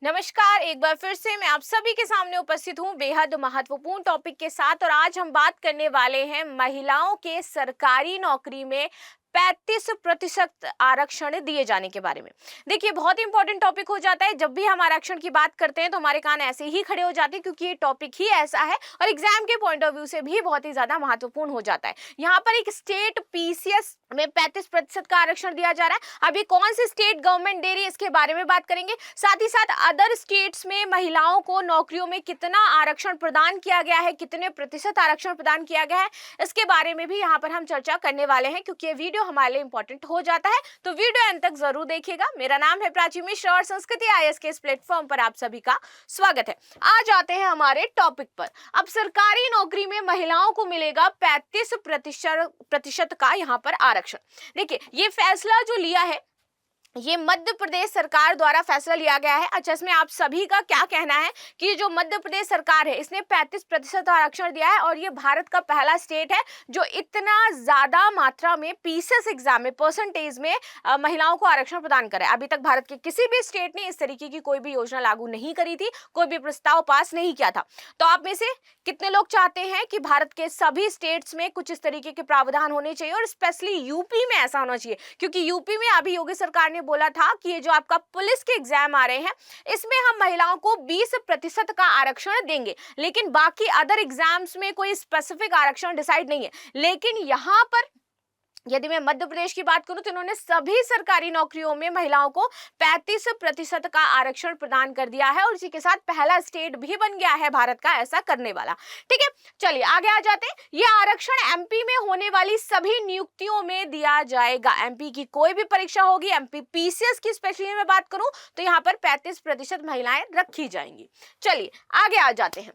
नमस्कार, एक बार फिर से मैं आप सभी के सामने उपस्थित हूँ बेहद महत्वपूर्ण टॉपिक के साथ। और आज हम बात करने वाले हैं महिलाओं के सरकारी नौकरी में 35% आरक्षण दिए जाने के बारे में। देखिए, बहुत इंपॉर्टेंट टॉपिक हो जाता है। जब भी हम आरक्षण की बात करते हैं तो हमारे कान ऐसे ही खड़े हो जाते हैं, क्योंकि ये टॉपिक ही ऐसा है और एग्जाम के पॉइंट ऑफ व्यू से भी बहुत ही ज्यादा महत्वपूर्ण हो जाता है। यहाँ पर एक स्टेट पीसीएस में 35% का आरक्षण दिया जा रहा है। अभी कौन सी स्टेट गवर्नमेंट दे रही है, इसके बारे में बात करेंगे। साथ ही साथ अदर स्टेट्स में महिलाओं को नौकरियों में कितना आरक्षण प्रदान किया गया है, कितने प्रतिशत आरक्षण प्रदान किया गया है, इसके बारे में भी यहाँ पर हम चर्चा करने वाले हैं, क्योंकि ये वीडियो हमारे लिए इंपॉर्टेंट हो जाता है। तो वीडियो अंत तक जरूर देखिएगा। मेरा नाम है प्राची मिश्रा और संस्कृति आईएएस के इस प्लेटफॉर्म पर आप सभी का स्वागत है। आ जाते हैं हमारे टॉपिक पर। अब सरकारी नौकरी में महिलाओं को मिलेगा 35% का यहाँ पर आरक्षण। देखिए, ये फैसला जो लिया है, ये मध्य प्रदेश सरकार द्वारा फैसला लिया गया है। अच्छा, इसमें आप सभी का क्या कहना है कि जो मध्य प्रदेश सरकार है इसने 35% आरक्षण दिया है और ये भारत का पहला स्टेट है जो इतना ज्यादा मात्रा में पीसीएस एग्जाम में परसेंटेज में महिलाओं को आरक्षण प्रदान करे। अभी तक भारत के किसी भी स्टेट ने इस तरीके की कोई भी योजना लागू नहीं करी थी, कोई भी प्रस्ताव पास नहीं किया था। तो आप में से कितने लोग चाहते हैं कि भारत के सभी स्टेट्स में कुछ इस तरीके के प्रावधान होने चाहिए और स्पेशली यूपी में ऐसा होना चाहिए? क्योंकि यूपी में अभी योगी सरकार ने बोला था कि ये जो आपका पुलिस के एग्जाम आ रहे हैं इसमें हम महिलाओं को 20% का आरक्षण देंगे, लेकिन बाकी अदर एग्जाम्स में कोई स्पेसिफिक आरक्षण डिसाइड नहीं है। लेकिन यहां पर यदि मैं मध्य प्रदेश की बात करूं तो इन्होंने सभी सरकारी नौकरियों में महिलाओं को 35% का आरक्षण प्रदान कर दिया है और इसी के साथ पहला स्टेट भी बन गया है भारत का ऐसा करने वाला। ठीक है, चलिए आगे आ जाते हैं। यह आरक्षण एमपी में होने वाली सभी नियुक्तियों में दिया जाएगा। एमपी की कोई भी परीक्षा होगी, एमपी पीसीएस की स्पेशली मैं बात करूं तो यहाँ पर 35% महिलाएं रखी जाएंगी। चलिए आगे आ जाते हैं।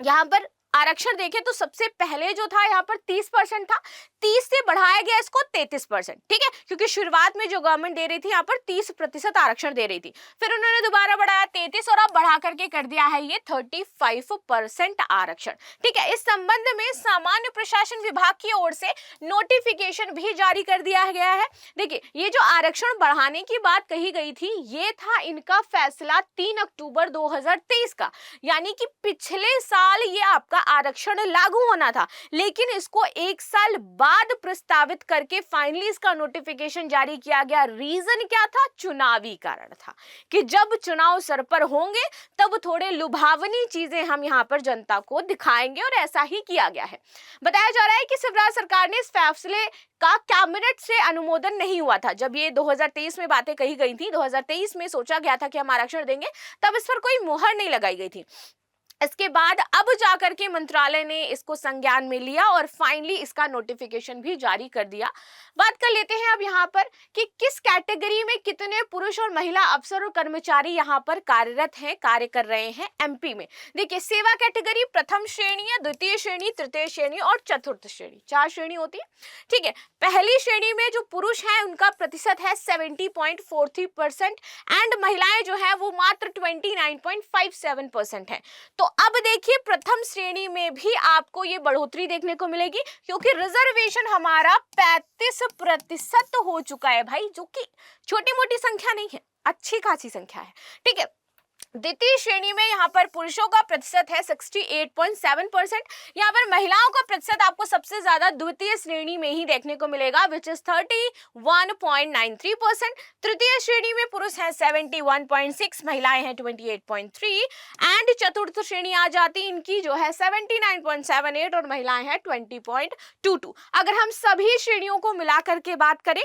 यहाँ पर आरक्षण देखें तो सबसे पहले जो था यहाँ पर 30% था, 30 से बढ़ाया गया इसको 33%। ठीक है, क्योंकि शुरुआत में जो गवर्नमेंट दे रही थी यहाँ पर 30% आरक्षण दे रही थी, फिर उन्होंने दोबारा बढ़ाया 33 और अब बढ़ा करके कर दिया है ये 35% आरक्षण। ठीक है, इस संबंध में सामान्य प्रशासन विभाग की ओर से नोटिफिकेशन भी जारी कर दिया गया है। देखिए, ये जो आरक्षण बढ़ाने की बात कही गई थी ये था इनका फैसला 3 अक्टूबर 2023 का, यानी कि पिछले साल ये आपका आरक्षण लागू होना था, लेकिन इसको एक साल बाद प्रस्तावित करके फाइनली इसका नोटिफिकेशन जारी किया गया। रीजन क्या था? चुनावी कारण था कि जब चुनाव सर पर होंगे तब थोड़े लुभावनी चीजें हम यहां पर जनता को दिखाएंगे और ऐसा ही किया गया है। बताया जा रहा है कि शिवराज सरकार ने इस फैसले का कैबिनेट से अनुमोदन नहीं हुआ था। जब ये 2023 में बातें कही गई थी, 2023 में सोचा गया था कि हम आरक्षण देंगे, तब इस पर कोई मुहर नहीं लगाई गई थी। इसके बाद अब जाकर के मंत्रालय ने इसको संज्ञान में लिया और फाइनली इसका नोटिफिकेशन भी जारी कर दिया। बात कर लेते हैं अब यहाँ पर कि किस कैटेगरी में कितने पुरुष और महिला अफसर और कर्मचारी यहाँ पर कार्यरत हैं, कार्य कर रहे हैं एमपी में। देखिए, सेवा कैटेगरी प्रथम श्रेणी है, द्वितीय श्रेणी, तृतीय श्रेणी और चतुर्थ श्रेणी, 4 श्रेणी होती है। ठीक है, पहली श्रेणी में जो पुरुष हैं उनका प्रतिशत है 70.43% एंड महिलाएं जो है वो मात्र 29.57% है। तो अब देखिए, प्रथम श्रेणी में भी आपको ये बढ़ोतरी देखने को मिलेगी, क्योंकि रिजर्वेशन हमारा 35% हो चुका है भाई, जो कि छोटी मोटी संख्या नहीं है, अच्छी खासी संख्या है। ठीक है, द्वितीय श्रेणी में यहाँ पर पुरुषों का प्रतिशत है 68.7%। यहाँ पर महिलाओं का प्रतिशत आपको सबसे ज्यादा द्वितीय श्रेणी में ही देखने को मिलेगा, विच इज 31.93%। तृतीय श्रेणी में पुरुष हैं 71.6, महिलाएं हैं 28.3 एंड चतुर्थ श्रेणी आ जाती इनकी जो है 79.78 और महिलाएं हैं 20.22। अगर हम सभी श्रेणियों को मिलाकर के बात करें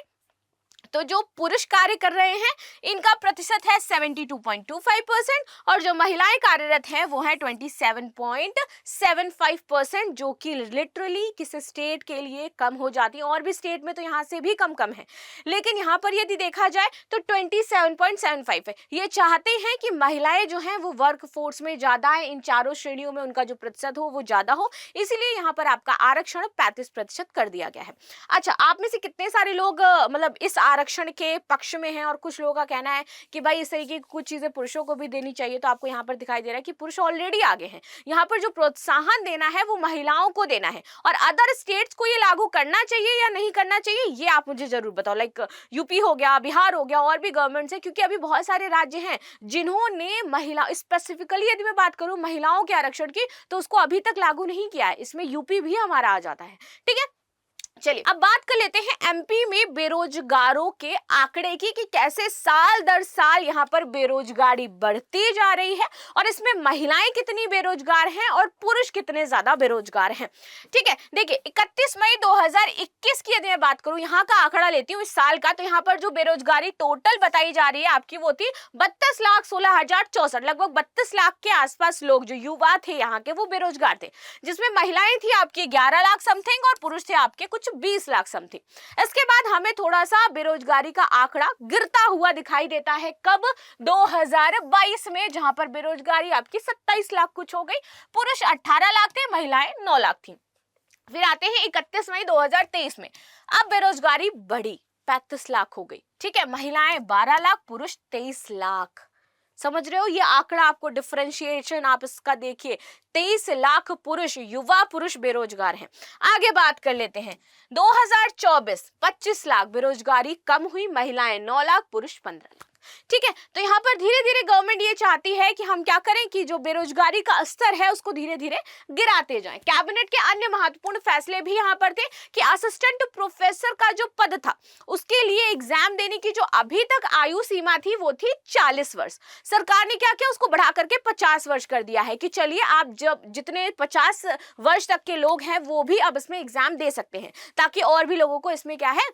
तो जो पुरुष कार्य कर रहे हैं इनका प्रतिशत है 72.25% और जो महिलाएं कार्यरत हैं वो है 27.75%, जो कि लिटरली किसी स्टेट के लिए कम हो जाती है। और भी स्टेट में तो यहाँ से भी कम है, लेकिन यहाँ पर यदि देखा जाए तो 27.75 है। ये चाहते हैं कि महिलाएं जो हैं वो वर्क फोर्स में ज्यादा है, इन चारों श्रेणियों में उनका जो प्रतिशत हो वो ज्यादा हो, इसीलिए यहाँ पर आपका आरक्षण 35% कर दिया गया है। अच्छा, आप में से कितने सारे लोग मतलब इस आरक्षण के पक्ष में हैं और कुछ लोगों का कहना है कि भाई इस तरीके की कुछ चीजें पुरुषों को भी देनी चाहिए। तो आपको यहाँ पर दिखाई दे रहा है कि पुरुष ऑलरेडी आगे हैं, यहाँ पर जो प्रोत्साहन देना है वो महिलाओं को देना है। और अदर स्टेट्स को ये लागू करना चाहिए या नहीं करना चाहिए, ये आप मुझे जरूर बताओ। लाइक यूपी हो गया, बिहार हो गया, और भी गवर्नमेंट है, क्योंकि अभी बहुत सारे राज्य हैं जिन्होंने महिला, स्पेसिफिकली यदि मैं बात करूं महिलाओं के आरक्षण की, तो उसको अभी तक लागू नहीं किया है। इसमें यूपी भी हमारा आ जाता है। ठीक है, चलिए अब बात कर लेते हैं एमपी में बेरोजगारों के आंकड़े की, कि कैसे साल दर साल यहाँ पर बेरोजगारी बढ़ती जा रही है और इसमें महिलाएं कितनी बेरोजगार हैं और पुरुष कितने ज्यादा बेरोजगार हैं। ठीक है, देखिए 31 मई 2021 की यदि मैं बात करूं, यहाँ का आंकड़ा लेती हूँ इस साल का, तो यहाँ पर जो बेरोजगारी टोटल बताई जा रही है आपकी वो थी 32,16,064, लगभग 32 लाख के आसपास लोग जो युवा थे यहाँ के वो बेरोजगार थे, जिसमें महिलाएं थी आपकी 11 लाख समथिंग और पुरुष थे आपके कुछ 20 लाख समथिंग। इसके बाद हमें थोड़ा सा बेरोजगारी का आंकड़ा गिरता हुआ दिखाई देता है, कब? 2022 में, जहां पर बेरोजगारी आपकी 27 लाख कुछ हो गई, पुरुष 18 लाख थे, महिलाएं 9 लाख थी। फिर आते हैं 31 मई 2023 में, अब बेरोजगारी बढ़ी, 35 लाख हो गई। ठीक है, महिलाएं 12 लाख, पुरुष 23 लाख। समझ रहे हो ये आंकड़ा, आपको डिफरेंशिएशन आप इसका देखिए, 23 लाख पुरुष, युवा पुरुष बेरोजगार हैं। आगे बात कर लेते हैं 2024, 25 लाख बेरोजगारी कम हुई, महिलाएं 9 लाख, पुरुष 15 लाख। ठीक है, तो यहाँ पर धीरे धीरे गवर्नमेंट ये चाहती है कि हम क्या करें कि जो बेरोजगारी का स्तर है उसको धीरे धीरे गिराते जाएं। कैबिनेट के अन्य महत्वपूर्ण फैसले भी यहाँ पर थे कि असिस्टेंट प्रोफेसर का जो पद था उसके लिए एग्जाम देने की जो अभी तक आयु सीमा थी वो थी 40 वर्ष। सरकार ने क्या किया, उसको बढ़ा करके 50 वर्ष कर दिया है कि चलिए आप जब जितने 50 वर्ष तक के लोग हैं वो भी अब इसमें एग्जाम दे सकते हैं, ताकि और भी लोगों को इसमें क्या है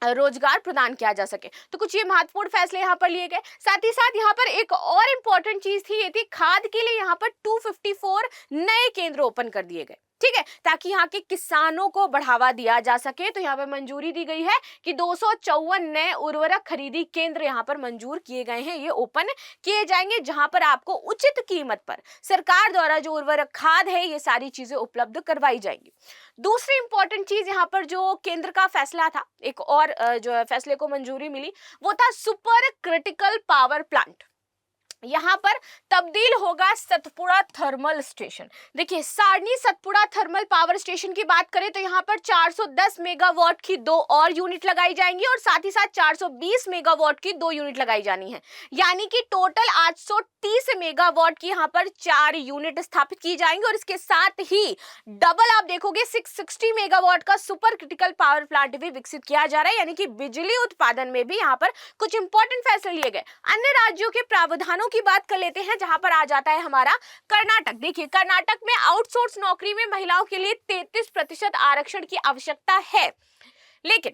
रोजगार प्रदान किया जा सके। तो कुछ ये महत्वपूर्ण फैसले यहाँ पर लिए गए। साथ ही साथ यहाँ पर एक और इंपॉर्टेंट चीज थी, ये थी खाद के लिए यहाँ पर 254 नए केंद्र ओपन कर दिए गए। ठीक है, ताकि यहाँ के किसानों को बढ़ावा दिया जा सके। तो यहाँ पर मंजूरी दी गई है कि 254 नए उर्वरक खरीदी केंद्र यहाँ पर मंजूर किए गए हैं, ये ओपन किए जाएंगे, जहां पर आपको उचित कीमत पर सरकार द्वारा जो उर्वरक खाद है ये सारी चीजें उपलब्ध करवाई जाएंगी। दूसरी इंपॉर्टेंट चीज यहाँ पर जो केंद्र का फैसला था, एक और जो फैसले को मंजूरी मिली, वो था सुपर क्रिटिकल पावर प्लांट। यहाँ पर तब्दील होगा सतपुड़ा थर्मल स्टेशन। देखिए Sarni Satpura thermal power station की बात करें तो यहाँ पर 410 मेगावाट की 2 और यूनिट लगाई जाएंगी और साथ ही साथ 420 मेगावाट की 2 यूनिट लगाई जानी है, यानी कि टोटल 830 मेगावाट की यहाँ पर 4 यूनिट स्थापित की जाएंगी। और इसके साथ ही डबल आप देखोगे 660 मेगावाट का सुपर क्रिटिकल पावर प्लांट भी विकसित किया जा रहा है, यानी कि बिजली उत्पादन में भी यहाँ पर कुछ इंपॉर्टेंट फैसले लिए गए। अन्य राज्यों के प्रावधानों की बात कर लेते हैं, जहां पर आ जाता है हमारा कर्नाटक। देखिए कर्नाटक में आउटसोर्स नौकरी में महिलाओं के लिए 33% आरक्षण की आवश्यकता है, लेकिन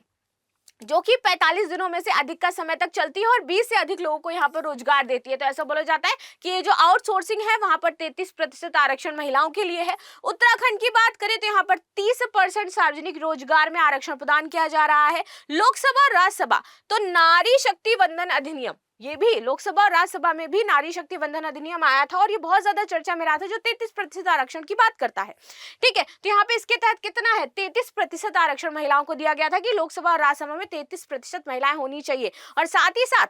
जो कि 45 दिनों में से अधिक का समय तक चलती है और 20 से अधिक लोगों को यहाँ पर रोजगार देती है। तो ऐसा बोला जाता है कि ये जो आउटसोर्सिंग है वहां पर 33% आरक्षण महिलाओं के लिए है। उत्तराखंड की बात करें तो यहाँ पर 30% सार्वजनिक रोजगार में आरक्षण प्रदान किया जा रहा है। लोकसभा और राज्यसभा तो नारी शक्ति वंदन अधिनियम, ये भी लोकसभा और राज्यसभा में भी नारी शक्ति वंदन अधिनियम आया था और ये बहुत ज्यादा चर्चा में रहा था, जो 33% आरक्षण की बात करता है। ठीक है, तो यहाँ पे इसके तहत कितना है, 33% आरक्षण महिलाओं को दिया गया था कि लोकसभा और राज्यसभा में 33% महिलाएं होनी चाहिए। और साथ ही साथ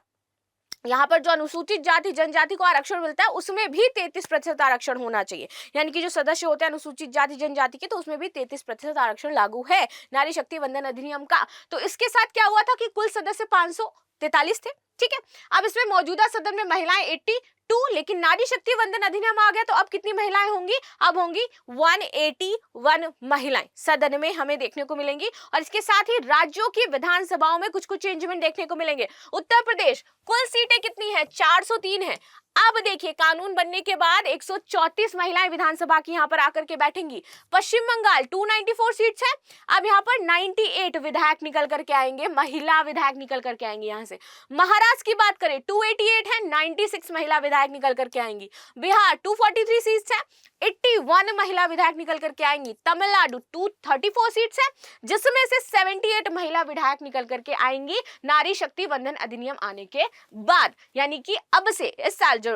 यहाँ पर जो अनुसूचित जाति जनजाति को आरक्षण मिलता है उसमें भी 33% आरक्षण होना चाहिए, यानी कि जो सदस्य होते हैं अनुसूचित जाति जनजाति के, तो उसमें भी 33% आरक्षण लागू है नारी शक्ति वंदन अधिनियम का। तो इसके साथ क्या हुआ था कि कुल सदस्य 543 थे। ठीक है, अब इसमें मौजूदा सदन में महिलाएं 82, लेकिन नारी शक्ति वंदन अधिनियम आ गया तो अब कितनी महिलाएं होंगी, अब होंगी 181 महिलाएं सदन में हमें देखने को मिलेंगी। और इसके साथ ही राज्यों की विधानसभाओं में कुछ कुछ चेंजमेंट देखने को मिलेंगे। उत्तर प्रदेश कुल सीटें कितनी है, 403 है। अब देखिए कानून बनने के बाद 134 महिलाएं विधानसभा की यहाँ पर आकर के बैठेंगी। पश्चिम बंगाल 294 सीट्स है, अब यहाँ पर 98 विधायक निकल करके आएंगे, महिला विधायक निकल करके आएंगे यहाँ से। महाराष्ट्र की बात करें 288 है, 96 महिला विधायक निकल करके आएंगी। बिहार 243 सीट्स है, 81 महिला विधायक निकल करके आएंगी। तमिलनाडु 234 सीट्स है, जिसमें से 78 महिला विधायक निकल करके आएंगी नारी शक्ति वंदन अधिनियम आने के बाद, यानी कि अब से इस साल जो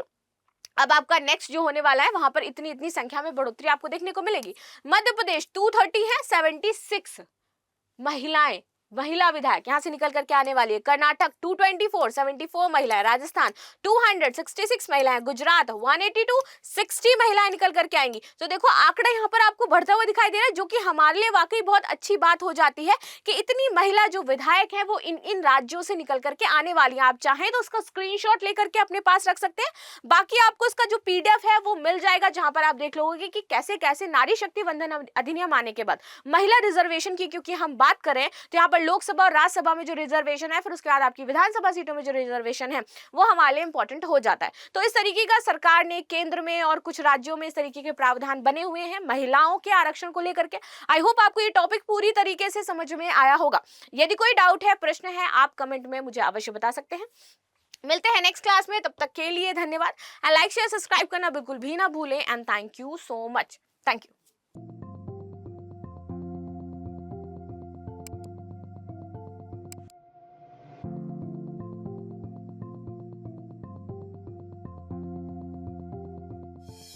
अब आपका नेक्स्ट जो होने वाला है वहां पर इतनी इतनी संख्या में बढ़ोतरी आपको देखने को मिलेगी। मध्य प्रदेश 230 है, 76 महिलाएं महिला विधायक यहाँ से निकल करके आने वाली है। कर्नाटक 224 74 महिलाएं, राजस्थान 266 महिलाएं, गुजरात 182 60 महिलाएं निकल करके आएंगी। तो देखो आंकड़ा यहाँ पर आपको बढ़ता हुआ दिखाई दे रहा है, जो कि हमारे लिए वाकई बहुत अच्छी बात हो जाती है कि इतनी महिला जो विधायक है वो इन इन राज्यों से निकल करके आने वाली है। आप चाहें तो उसका स्क्रीनशॉट लेकर के अपने पास रख सकते हैं। बाकी आपको इसका जो पीडीएफ है वो मिल जाएगा, जहां पर आप देख लोगे कि कैसे कैसे नारी शक्ति वंदन अधिनियम आने के बाद महिला रिजर्वेशन की क्योंकि हम बात करें तो यहाँ पर लोकसभा और राज्यसभा में जो रिजर्वेशन है, फिर उसके बाद आपकी विधानसभा सीटों में जो रिजर्वेशन है वो हमारे लिए इंपॉर्टेंट हो जाता है। तो इस तरीके का सरकार ने केंद्र में और कुछ राज्यों में इस तरीके के प्रावधान बने हुए हैं महिलाओं के आरक्षण को लेकर के। आई होप आपको ये टॉपिक पूरी तरीके से समझ में आया होगा। यदि कोई डाउट है, प्रश्न है, आप कमेंट में मुझे अवश्य बता सकते हैं। मिलते हैं नेक्स्ट क्लास में, तब तक के लिए धन्यवाद। लाइक शेयर सब्सक्राइब करना बिल्कुल भी ना भूलें and thank you so much. Thank you.